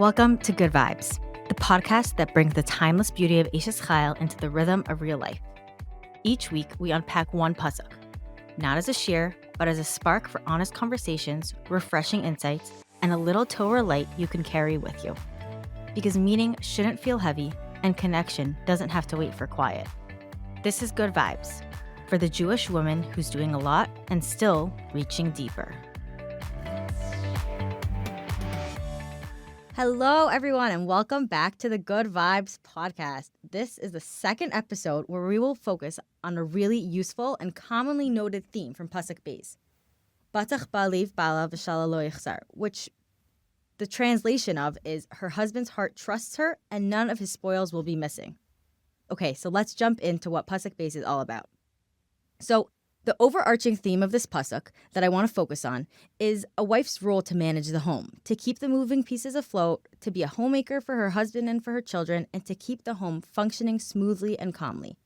Welcome to Good Vibes, the podcast that brings the timeless beauty of Eshes Chayil into the rhythm of real life. Each week, we unpack one pasuk, not as a shir, but as a spark for honest conversations, refreshing insights, and a little Torah light you can carry with you. Because meaning shouldn't feel heavy, and connection doesn't have to wait for quiet. This is Good Vibes, for the Jewish woman who's doing a lot and still reaching deeper. Hello, everyone, and welcome back to the Good Vibes podcast. This is the second episode where we will focus on a really useful and commonly noted theme from Pasuk Beis. Batach ba'aliv ba'ala v'shala lo yichsar, which the translation of is her husband's heart trusts her and none of his spoils will be missing. Okay, so let's jump into what Pasuk Beis is all about. So the overarching theme of this pasuk that I want to focus on is a wife's role to manage the home, to keep the moving pieces afloat, to be a homemaker for her husband and for her children, and to keep the home functioning smoothly and calmly.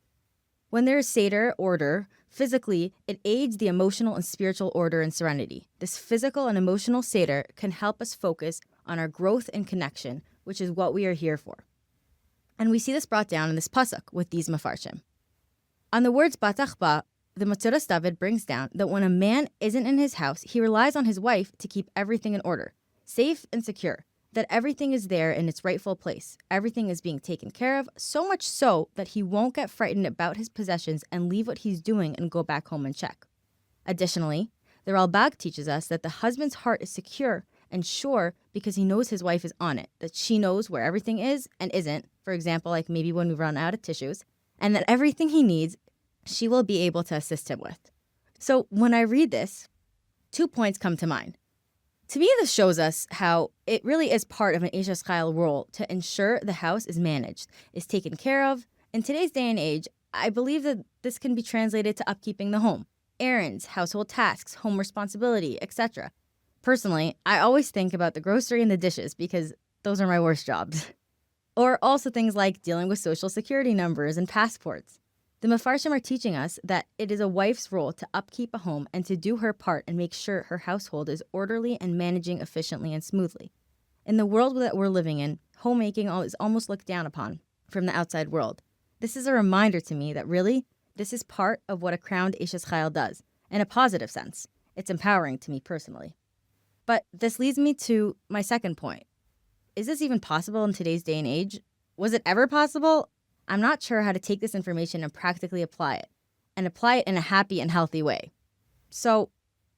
When there is Seder, order, physically, it aids the emotional and spiritual order and serenity. This physical and emotional Seder can help us focus on our growth and connection, which is what we are here for. And we see this brought down in this pasuk with these mafarshim. On the words batach ba, the Matzuras David brings down that when a man isn't in his house, he relies on his wife to keep everything in order, safe and secure, that everything is there in its rightful place. Everything is being taken care of, so much so that he won't get frightened about his possessions and leave what he's doing and go back home and check. Additionally, the Ralbag teaches us that the husband's heart is secure and sure because he knows his wife is on it, that she knows where everything is and isn't, for example, like maybe when we run out of tissues, and that everything he needs she will be able to assist him with. So when I read this, 2 points come to mind. To me, this shows us how it really is part of an Eshes Chayil role to ensure the house is managed, is taken care of. In today's day and age, I believe that this can be translated to upkeeping the home, errands, household tasks, home responsibility, etc. Personally, I always think about the grocery and the dishes because those are my worst jobs. Or also things like dealing with social security numbers and passports. The Mefarshim are teaching us that it is a wife's role to upkeep a home and to do her part and make sure her household is orderly and managing efficiently and smoothly. In the world that we're living in, homemaking is almost looked down upon from the outside world. This is a reminder to me that really, this is part of what a crowned Eshes Chayil does, in a positive sense. It's empowering to me personally. But this leads me to my second point. Is this even possible in today's day and age? Was it ever possible? I'm not sure how to take this information and practically apply it in a happy and healthy way. So,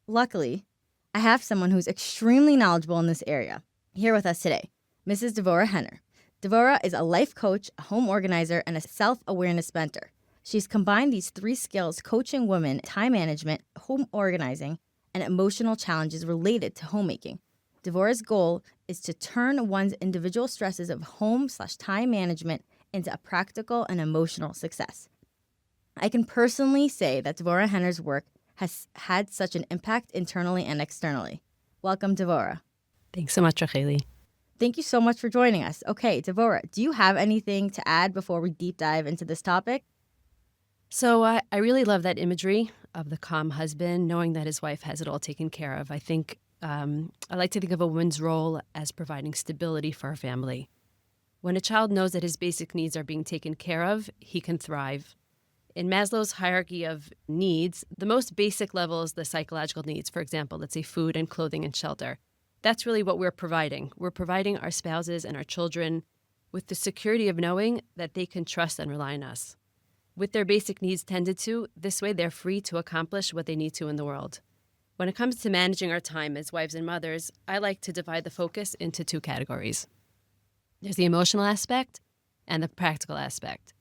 luckily, I have someone who's extremely knowledgeable in this area here with us today, Mrs. Devorah Henner. Devorah is a life coach, a home organizer, and a self-awareness mentor. She's combined these 3 skills, coaching women, time management, home organizing, and emotional challenges related to homemaking. Devorah's goal is to turn one's individual stresses of home/time management into a practical and emotional success. I can personally say that Devorah Henner's work has had such an impact internally and externally. Welcome, Devorah. Thanks so much, Racheli. Thank you so much for joining us. Okay, Devorah, do you have anything to add before we deep dive into this topic? So I really love that imagery of the calm husband, knowing that his wife has it all taken care of. I think I like to think of a woman's role as providing stability for her family. When a child knows that his basic needs are being taken care of, he can thrive. In Maslow's hierarchy of needs, the most basic level is the psychological needs. For example, let's say food and clothing and shelter. That's really what we're providing. We're providing our spouses and our children with the security of knowing that they can trust and rely on us. With their basic needs tended to, this way they're free to accomplish what they need to in the world. When it comes to managing our time as wives and mothers, I like to divide the focus into 2 categories. There's the emotional aspect and the practical aspect.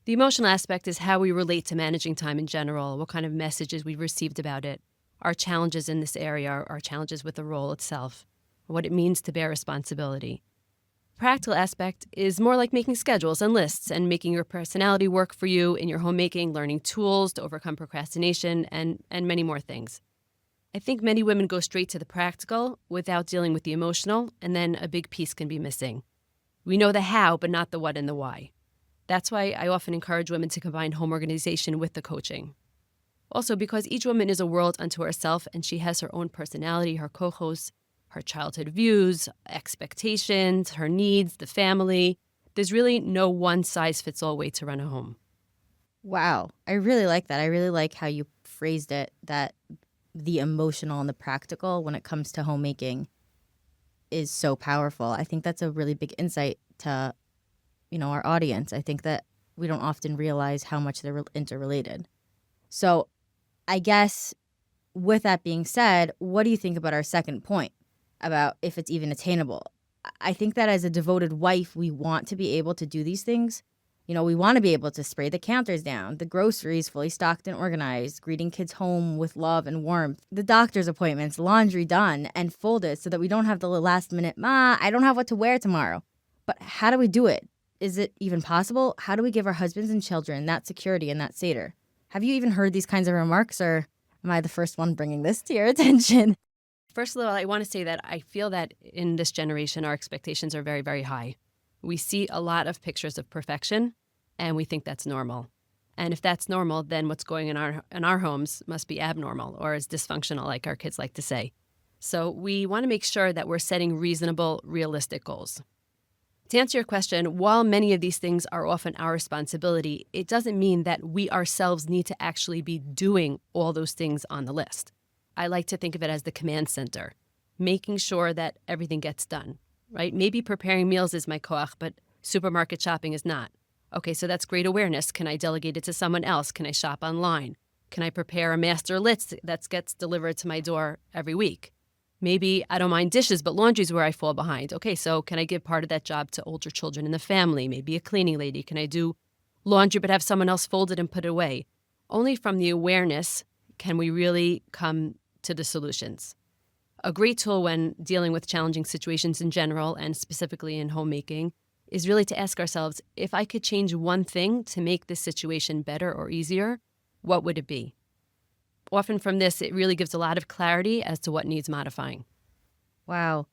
The emotional aspect is how we relate to managing time in general, what kind of messages we've received about it, our challenges in this area, our challenges with the role itself, what it means to bear responsibility. Practical aspect is more like making schedules and lists and making your personality work for you in your homemaking, learning tools to overcome procrastination, and many more things. I think many women go straight to the practical without dealing with the emotional, and then a big piece can be missing. We know the how, but not the what and the why. That's why I often encourage women to combine home organization with the coaching. Also, because each woman is a world unto herself and she has her own personality, her kochos, her childhood views, expectations, her needs, the family. There's really no one-size-fits-all way to run a home. Wow. I really like that. I really like how you phrased it, that the emotional and the practical when it comes to homemaking is so powerful. I think that's a really big insight to, our audience. I think that we don't often realize how much they're interrelated. So I guess with that being said, what do you think about our second point about if it's even attainable? I think that as a devoted wife, we want to be able to do these things. We want to be able to spray the counters down, the groceries fully stocked and organized, greeting kids home with love and warmth, the doctor's appointments, laundry done and folded so that we don't have the last minute, "Ma, I don't have what to wear tomorrow." But how do we do it? Is it even possible? How do we give our husbands and children that security and that seder? Have you even heard these kinds of remarks, or am I the first one bringing this to your attention? First of all, I want to say that I feel that in this generation, our expectations are very, very high. We see a lot of pictures of perfection, and we think that's normal. And if that's normal, then what's going on in our homes must be abnormal or is dysfunctional, like our kids like to say. So we want to make sure that we're setting reasonable, realistic goals. To answer your question, while many of these things are often our responsibility, it doesn't mean that we ourselves need to actually be doing all those things on the list. I like to think of it as the command center, making sure that everything gets done, right? Maybe preparing meals is my koach, but supermarket shopping is not. Okay, so that's great awareness. Can I delegate it to someone else? Can I shop online? Can I prepare a master list that gets delivered to my door every week? Maybe I don't mind dishes, but laundry's where I fall behind. Okay, so can I give part of that job to older children in the family? Maybe a cleaning lady. Can I do laundry but have someone else fold it and put it away? Only from the awareness can we really come to the solutions. A great tool when dealing with challenging situations in general and specifically in homemaking is really to ask ourselves, if I could change one thing to make this situation better or easier, what would it be? Often from this, it really gives a lot of clarity as to what needs modifying. Wow.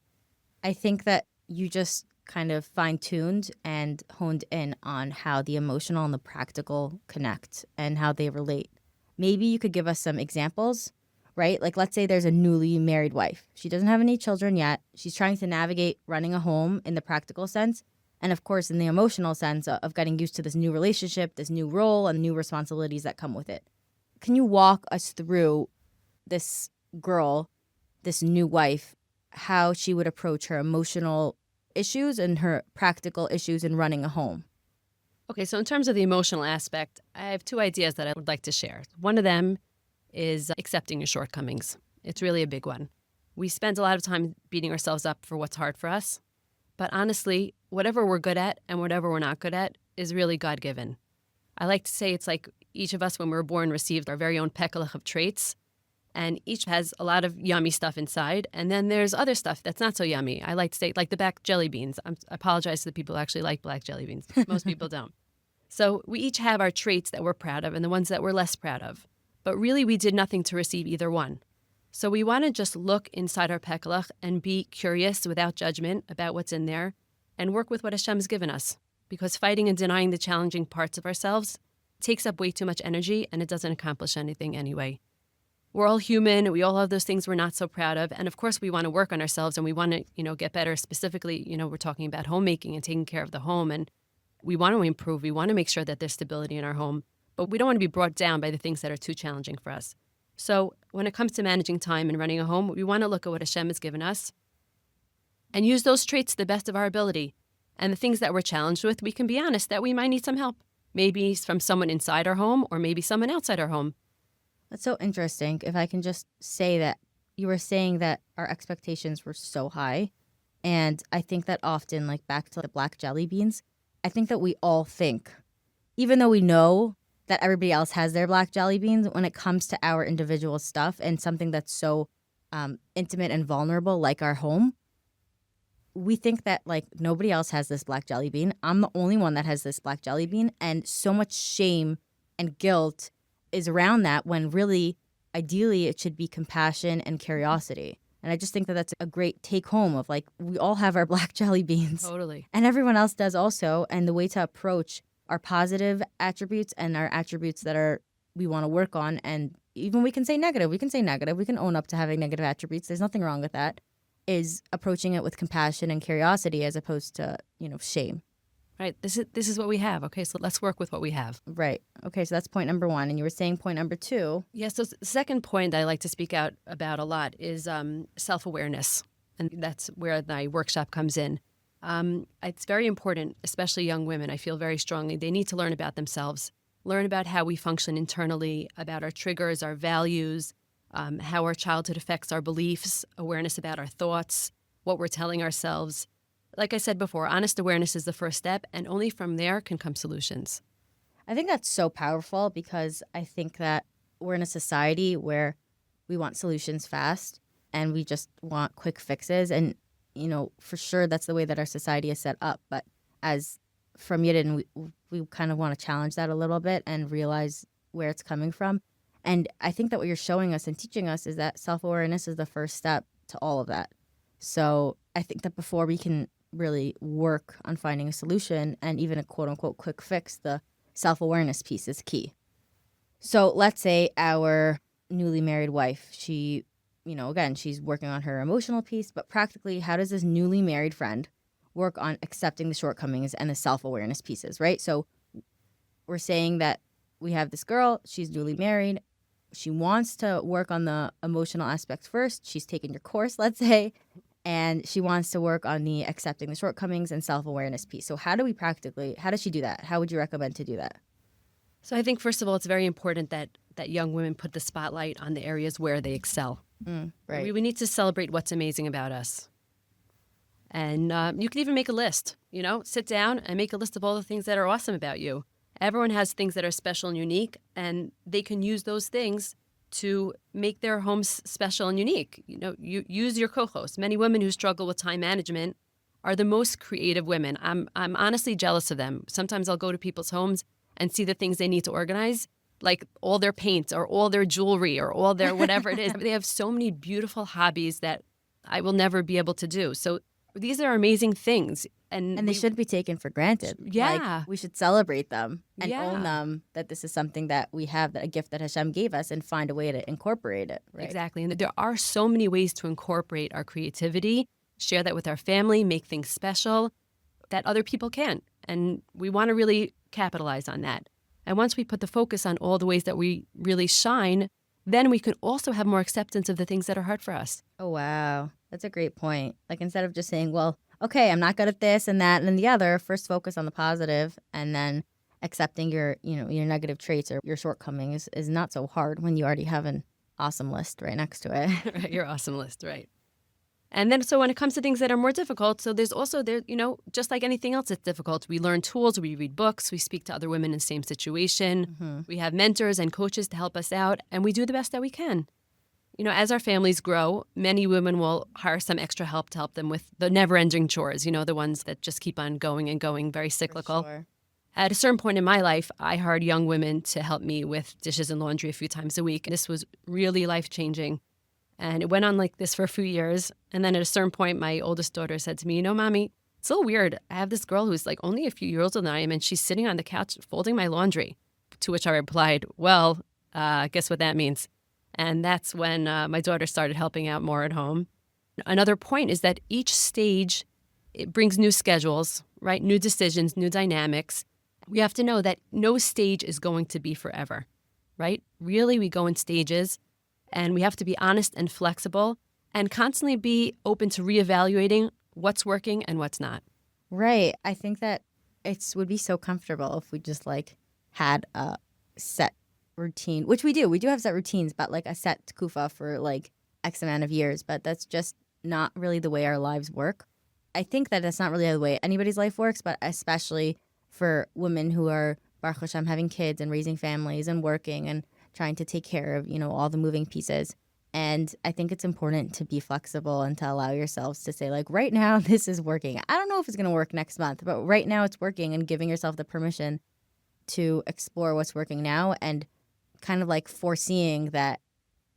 I think that you just kind of fine-tuned and honed in on how the emotional and the practical connect and how they relate. Maybe you could give us some examples, right? Like, let's say there's a newly married wife. She doesn't have any children yet. She's trying to navigate running a home in the practical sense. And of course, in the emotional sense of getting used to this new relationship, this new role, and new responsibilities that come with it. Can you walk us through this girl, this new wife, how she would approach her emotional issues and her practical issues in running a home? Okay, so in terms of the emotional aspect, I have two ideas that I would like to share. One of them is accepting your shortcomings. It's really a big one. We spend a lot of time beating ourselves up for what's hard for us. But honestly, whatever we're good at and whatever we're not good at is really God-given. I like to say it's like each of us, when we were born, received our very own pekelach of traits, and each has a lot of yummy stuff inside, and then there's other stuff that's not so yummy. I like to say, like the black jelly beans. I apologize to the people who actually like black jelly beans. Most people don't. So we each have our traits that we're proud of and the ones that we're less proud of. But really, we did nothing to receive either one. So we want to just look inside our pekelach and be curious without judgment about what's in there and work with what Hashem has given us. Because fighting and denying the challenging parts of ourselves takes up way too much energy and it doesn't accomplish anything anyway. We're all human. We all have those things we're not so proud of. And of course, we want to work on ourselves and we want to, get better. Specifically, we're talking about homemaking and taking care of the home. And we want to improve. We want to make sure that there's stability in our home. But we don't want to be brought down by the things that are too challenging for us. So when it comes to managing time and running a home, we want to look at what Hashem has given us and use those traits to the best of our ability. And the things that we're challenged with, we can be honest that we might need some help. Maybe from someone inside our home or maybe someone outside our home. That's so interesting. If I can just say that you were saying that our expectations were so high. And I think that often, like back to the black jelly beans, I think that we all think, even though we know that everybody else has their black jelly beans, when it comes to our individual stuff and something that's so intimate and vulnerable like our home, we think that like nobody else has this black jelly bean. I'm the only one that has this black jelly bean. And so much shame and guilt is around that when really, ideally, it should be compassion and curiosity. And I just think that that's a great take home of like, we all have our black jelly beans. Totally. And everyone else does also. And the way to approach our positive attributes and our attributes that we want to work on. And even we can say negative. We can say negative. We can own up to having negative attributes. There's nothing wrong with that. is approaching it with compassion and curiosity as opposed to, shame. Right. This is what we have. Okay, so let's work with what we have. Right. Okay, so that's point number one. And you were saying point number two. Yeah, so the second point I like to speak out about a lot is self-awareness. And that's where my workshop comes in. It's very important, especially young women. I feel very strongly they need to learn about themselves, learn about how we function internally, about our triggers, our values, how our childhood affects our beliefs, awareness about our thoughts, what we're telling ourselves. Like I said before, honest awareness is the first step, and only from there can come solutions. I think that's so powerful because I think that we're in a society where we want solutions fast and we just want quick fixes. And, for sure that's the way that our society is set up. But as from Yidden, we kind of want to challenge that a little bit and realize where it's coming from. And I think that what you're showing us and teaching us is that self-awareness is the first step to all of that. So I think that before we can really work on finding a solution and even a quote-unquote quick fix, the self-awareness piece is key. So let's say our newly married wife, she, again, she's working on her emotional piece, but practically how does this newly married friend work on accepting the shortcomings and the self-awareness pieces, right? So we're saying that we have this girl, she's newly married, she wants to work on the emotional aspects first, she's taken your course, let's say, and she wants to work on the accepting the shortcomings and self-awareness piece. So how does she do that? How would you recommend to do that? So I think, first of all, it's very important that young women put the spotlight on the areas where they excel. Right. We need to celebrate what's amazing about us. And you can even make a list, sit down and make a list of all the things that are awesome about you. Everyone has things that are special and unique, and they can use those things to make their homes special and unique. You use your kochos. Many women who struggle with time management are the most creative women. I'm honestly jealous of them. Sometimes I'll go to people's homes and see the things they need to organize, like all their paint or all their jewelry or all their whatever it is. They have so many beautiful hobbies that I will never be able to do. So these are amazing things. And they shouldn't be taken for granted. Yeah. Like, we should celebrate them and Yeah. own them, that this is something that we have, that a gift that Hashem gave us, and find a way to incorporate it. Right? Exactly. And there are so many ways to incorporate our creativity, share that with our family, make things special that other people can't. And we want to really capitalize on that. And once we put the focus on all the ways that we really shine, then we can also have more acceptance of the things that are hard for us. Oh, wow. That's a great point. Like, instead of just saying, well, okay, I'm not good at this and that and the other, first focus on the positive, and then accepting your negative traits or your shortcomings is not so hard when you already have an awesome list right next to it. Right, your awesome list, right. And then, so when it comes to things that are more difficult, so there's also, just like anything else that's difficult, we learn tools, we read books, we speak to other women in the same situation, we have mentors and coaches to help us out, and we do the best that we can. As our families grow, many women will hire some extra help to help them with the never-ending chores, the ones that just keep on going and going, very cyclical. Sure. At a certain point in my life, I hired young women to help me with dishes and laundry a few times a week. This was really life-changing. And it went on like this for a few years. And then at a certain point, my oldest daughter said to me, Mommy, it's a little weird. I have this girl who's like only a few years older than I am, and she's sitting on the couch folding my laundry. To which I replied, well, guess what that means? And that's when my daughter started helping out more at home. Another point is that each stage, it brings new schedules, right? New decisions, new dynamics. We have to know that no stage is going to be forever, right? Really, we go in stages, and we have to be honest and flexible and constantly be open to reevaluating what's working and what's not. Right. I think that it would be so comfortable if we just had a set routine, which we do. We do have set routines, but a set kufa for X amount of years. But that's just not really the way our lives work. I think that that's not really the way anybody's life works, but especially for women who are, Baruch Hashem, having kids and raising families and working and trying to take care of, all the moving pieces. And I think it's important to be flexible and to allow yourselves to say, right now, this is working. I don't know if it's going to work next month, but right now it's working, and giving yourself the permission to explore what's working now and kind of foreseeing that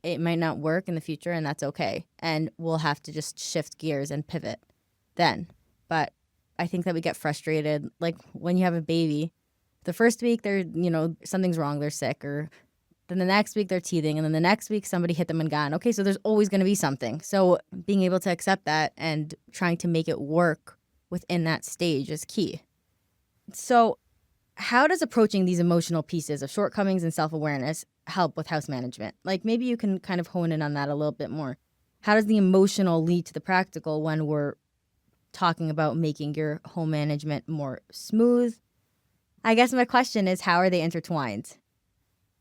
it might not work in the future, and that's okay. And we'll have to just shift gears and pivot then. But I think that we get frustrated, when you have a baby, the first week something's wrong, they're sick, or Then the next week they're teething, and then the next week somebody hit them and gone. Okay, so there's always going to be something. So being able to accept that and trying to make it work within that stage is key. So how does approaching these emotional pieces of shortcomings and self-awareness help with house management? Like maybe you can kind of hone in on that a little bit more. How does the emotional lead to the practical when we're talking about making your home management more smooth? I guess my question is, how are they intertwined?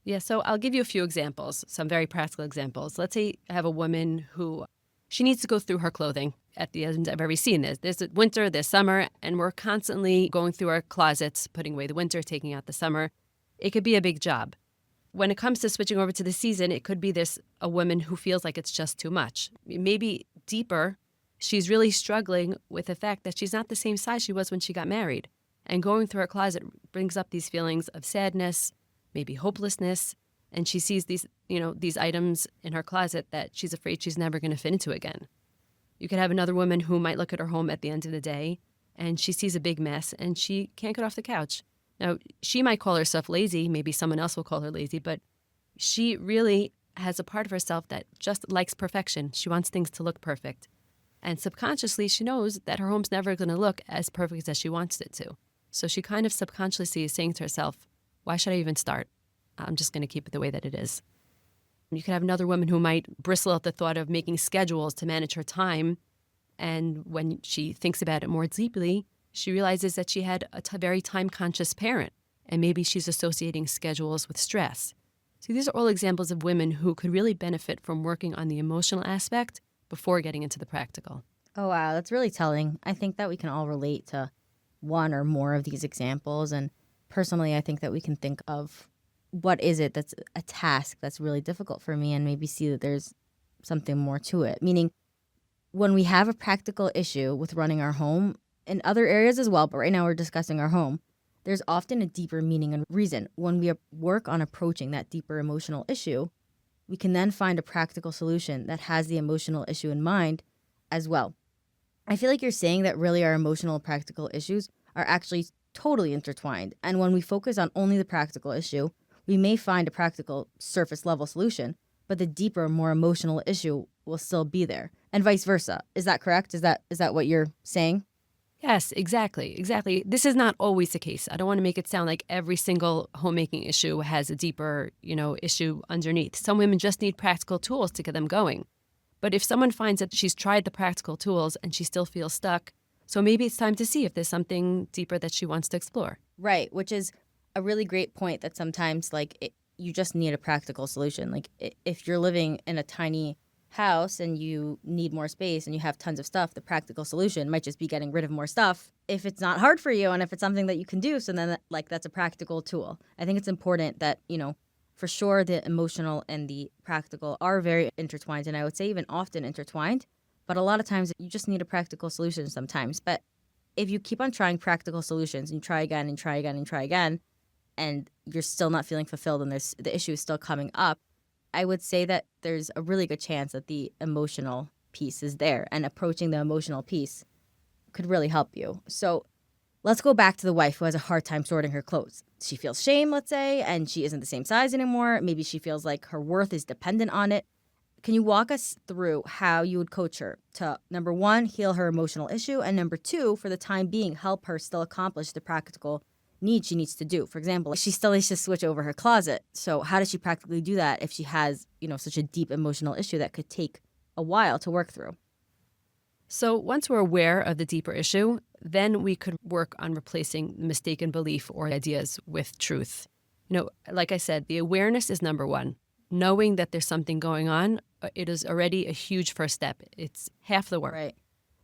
Yeah, so I'll give you a few examples, some very practical examples. Let's say I have a woman who she needs to go through her clothing at the end of every season. There's winter, there's summer, and we're constantly going through our closets, putting away the winter, taking out the summer. It could be a big job. When it comes to switching over to the season, it could be a woman who feels like it's just too much. Maybe deeper, she's really struggling with the fact that she's not the same size she was when she got married. And going through her closet brings up these feelings of sadness, maybe hopelessness, and she sees these items in her closet that she's afraid she's never going to fit into again. You could have another woman who might look at her home at the end of the day and she sees a big mess and she can't get off the couch. Now, she might call herself lazy, maybe someone else will call her lazy, but she really has a part of herself that just likes perfection. She wants things to look perfect. And subconsciously, she knows that her home's never going to look as perfect as she wants it to. So she kind of subconsciously is saying to herself, why should I even start? I'm just going to keep it the way that it is. You could have another woman who might bristle at the thought of making schedules to manage her time. And when she thinks about it more deeply, she realizes that she had a very time-conscious parent. And maybe she's associating schedules with stress. So these are all examples of women who could really benefit from working on the emotional aspect before getting into the practical. Oh, wow. That's really telling. I think that we can all relate to one or more of these examples. And personally, I think that we can think of what is it that's a task that's really difficult for me and maybe see that there's something more to it. Meaning, when we have a practical issue with running our home, in other areas as well, but right now we're discussing our home, there's often a deeper meaning and reason. When we work on approaching that deeper emotional issue, we can then find a practical solution that has the emotional issue in mind as well. I feel like you're saying that really our emotional and practical issues are actually totally intertwined. And when we focus on only the practical issue, we may find a practical surface level solution, but the deeper, more emotional issue will still be there. And vice versa. Is that correct? Is that what you're saying? Yes, exactly. This is not always the case. I don't want to make it sound like every single homemaking issue has a deeper, issue underneath. Some women just need practical tools to get them going. But if someone finds that she's tried the practical tools and she still feels stuck, so maybe it's time to see if there's something deeper that she wants to explore. Right, which is a really great point that sometimes you just need a practical solution. Like if you're living in a tiny house and you need more space and you have tons of stuff, the practical solution might just be getting rid of more stuff if it's not hard for you and if it's something that you can do. So then that's a practical tool. I think it's important that, for sure the emotional and the practical are very intertwined, and I would say even often intertwined, but a lot of times you just need a practical solution sometimes. But if you keep on trying practical solutions and you try again and try again and try again, and you're still not feeling fulfilled and the issue is still coming up, I would say that there's a really good chance that the emotional piece is there, and approaching the emotional piece could really help you. So let's go back to the wife who has a hard time sorting her clothes. She feels shame, let's say, and she isn't the same size anymore. Maybe she feels like her worth is dependent on it. Can you walk us through how you would coach her to, number one, heal her emotional issue, and number two, for the time being, help her still accomplish the practical need she needs to do? For example, she still needs to switch over her closet. So how does she practically do that if she has, such a deep emotional issue that could take a while to work through? So once we're aware of the deeper issue, then we could work on replacing mistaken belief or ideas with truth. Like I said, the awareness is number one. Knowing that there's something going on, it is already a huge first step. It's half the work. Right.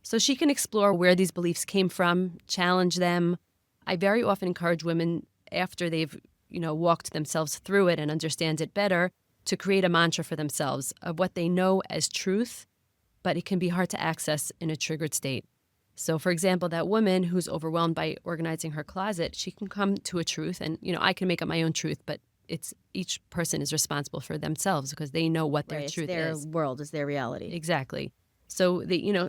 So she can explore where these beliefs came from, challenge them. I very often encourage women, after they've, walked themselves through it and understand it better, to create a mantra for themselves of what they know as truth, but it can be hard to access in a triggered state. So, for example, that woman who's overwhelmed by organizing her closet, she can come to a truth, and, I can make up my own truth, but it's each person is responsible for themselves because they know what their truth is. It's their world, it's their reality. Exactly. So,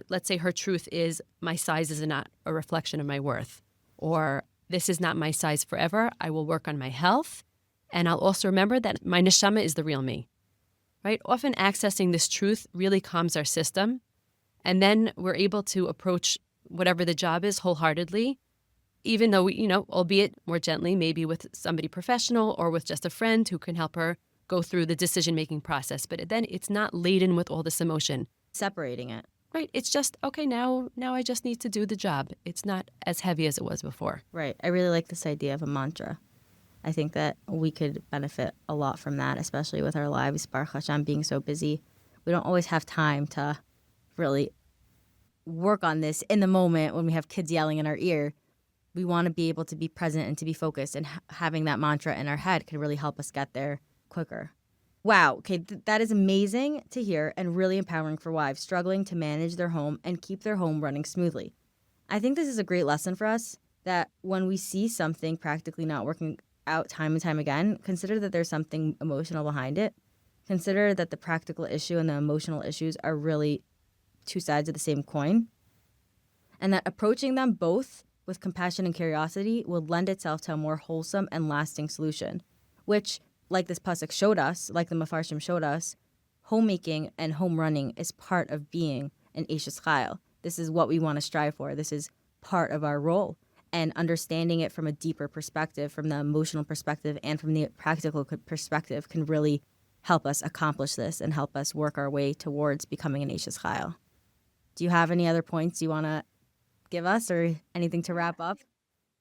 let's say her truth is, my size is not a reflection of my worth. Or, this is not my size forever. I will work on my health. And I'll also remember that my neshama is the real me, right? Often accessing this truth really calms our system. And then we're able to approach whatever the job is wholeheartedly, even though, albeit more gently, maybe with somebody professional or with just a friend who can help her go through the decision-making process. But then it's not laden with all this emotion. Separating it. Right. It's just, okay, now I just need to do the job. It's not as heavy as it was before. Right. I really like this idea of a mantra. I think that we could benefit a lot from that, especially with our lives, Baruch Hashem, being so busy. We don't always have time to really work on this in the moment when we have kids yelling in our ear. We want to be able to be present and to be focused, and having that mantra in our head can really help us get there quicker. Wow. Okay, that is amazing to hear and really empowering for wives struggling to manage their home and keep their home running smoothly. I think this is a great lesson for us, that when we see something practically not working out time and time again, consider that there's something emotional behind it. Consider that the practical issue and the emotional issues are really two sides of the same coin, and that approaching them both with compassion and curiosity will lend itself to a more wholesome and lasting solution, which, like this pasuk showed us, like the Mefarshim showed us, homemaking and home running is part of being an Eshes Chayil. This is what we want to strive for. This is part of our role. And understanding it from a deeper perspective, from the emotional perspective and from the practical perspective, can really help us accomplish this and help us work our way towards becoming an Eshes Chayil. Do you have any other points you want to give us or anything to wrap up?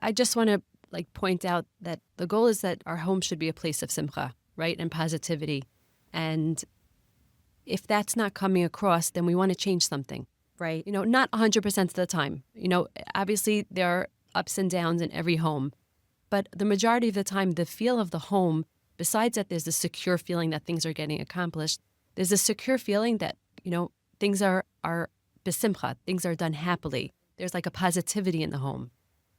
I just want to point out that the goal is that our home should be a place of simcha, right, and positivity. And if that's not coming across, then we want to change something. Right. Not 100% of the time. Obviously there are ups and downs in every home, but the majority of the time, the feel of the home, besides that there's a secure feeling that things are getting accomplished, there's a secure feeling that, things are besimcha, things are done happily. There's like a positivity in the home.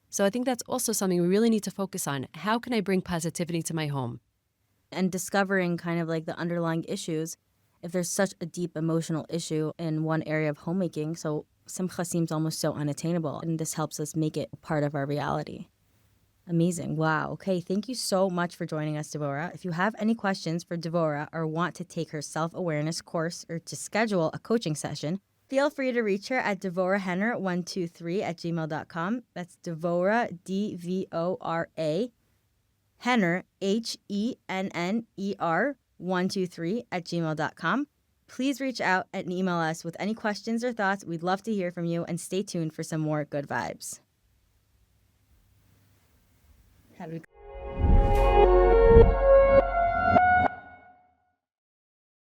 So I think that's also something we really need to focus on. How can I bring positivity to my home? And discovering kind of like the underlying issues. If there's such a deep emotional issue in one area of homemaking, so simcha seems almost so unattainable, and this helps us make it part of our reality. Amazing. Wow. Okay, thank you so much for joining us, Devorah. If you have any questions for Devorah or want to take her self-awareness course or to schedule a coaching session, feel free to reach her at devorahhenner123@gmail.com. That's Devorah, Dvora, Henner, Henner, 123@gmail.com. Please reach out and email us with any questions or thoughts. We'd love to hear from you, and stay tuned for some more good vibes. How do we...